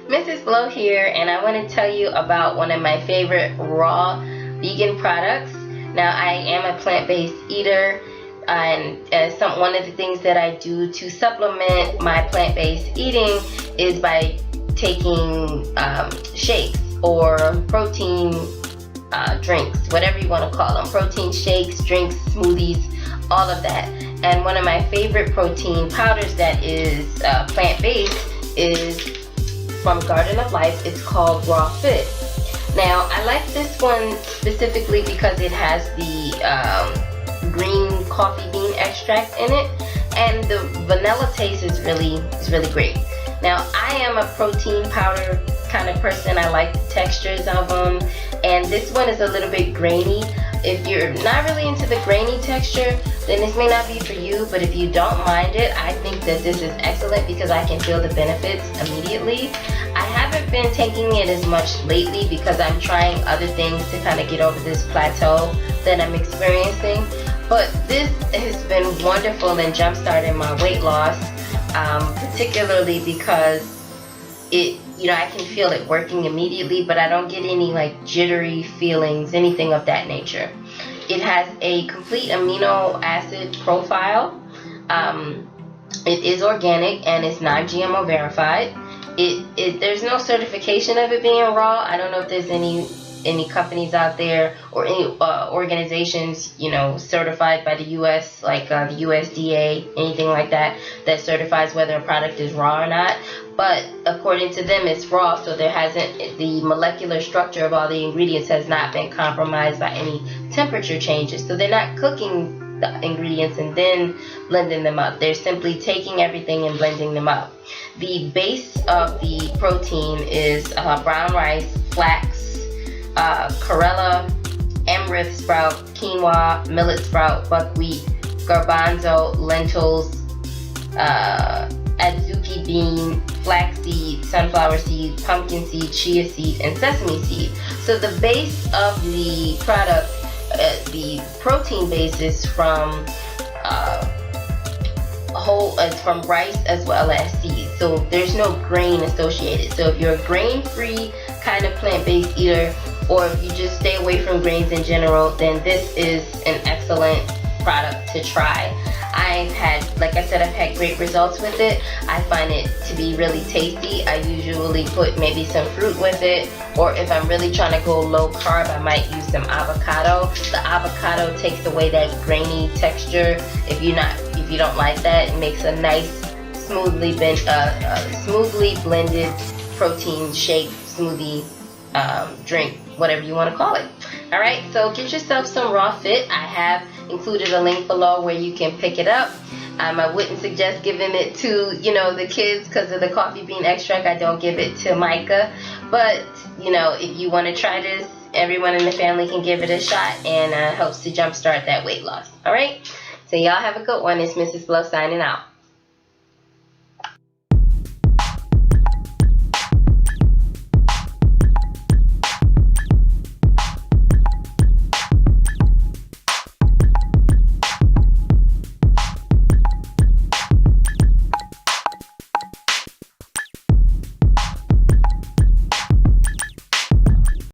Mrs. Blow here, and I want to tell you about one of my favorite raw vegan products. Now, I am a plant-based eater, and one of the things that I do to supplement my plant-based eating is by taking shakes or protein drinks, whatever you want to call them. Protein shakes, drinks, smoothies, all of that. And one of my favorite protein powders that is plant-based is from Garden of Life. It's called Raw Fit. Now, I like this one specifically because it has the green coffee bean extract in it, and the vanilla taste is really great. Now, I am a protein powder kind of person. I like the textures of them, and this one is a little bit grainy. If you're not really into the grainy texture, then this may not be for you, but if you don't mind it, I think that this is excellent because I can feel the benefits immediately. I haven't been taking it as much lately because I'm trying other things to kind of get over this plateau that I'm experiencing, but this has been wonderful in jump-starting my weight loss, particularly because I can feel it working immediately, but I don't get any like jittery feelings, anything of that nature. It has a complete amino acid profile. It is organic and it's non-GMO verified. There's no certification of it being raw. I don't know if there's any companies out there or any organizations, certified by the U.S., like the USDA, anything like that certifies whether a product is raw or not. But according to them, it's raw, so the molecular structure of all the ingredients has not been compromised by any temperature changes. So they're not cooking the ingredients and then blending them up. They're simply taking everything and blending them up. The base of the protein is brown rice, flax, chlorella, amaranth sprout, quinoa, millet sprout, buckwheat, garbanzo, lentils, adzuki bean, flaxseed, sunflower seed, pumpkin seed, chia seed, and sesame seed. So the base of the product, the protein base is from from rice as well as seeds. So there's no grain associated. So if you're a grain-free kind of plant-based eater, or if you just stay away from grains in general, then this is an excellent product to try. Like I said, I've had great results with it. I find it to be really tasty. I usually put maybe some fruit with it, or if I'm really trying to go low carb, I might use some avocado. The avocado takes away that grainy texture. If you don't like that, it makes a nice smoothly blended protein shake, smoothie, drink, whatever you want to call it. Alright, so get yourself some Raw Fit. I have included a link below where you can pick it up. I wouldn't suggest giving it to the kids because of the coffee bean extract. I don't give it to Micah, but if you want to try this, everyone in the family can give it a shot, and helps to jumpstart that weight loss. Alright, so y'all have a good one. It's Mrs. Blow signing out.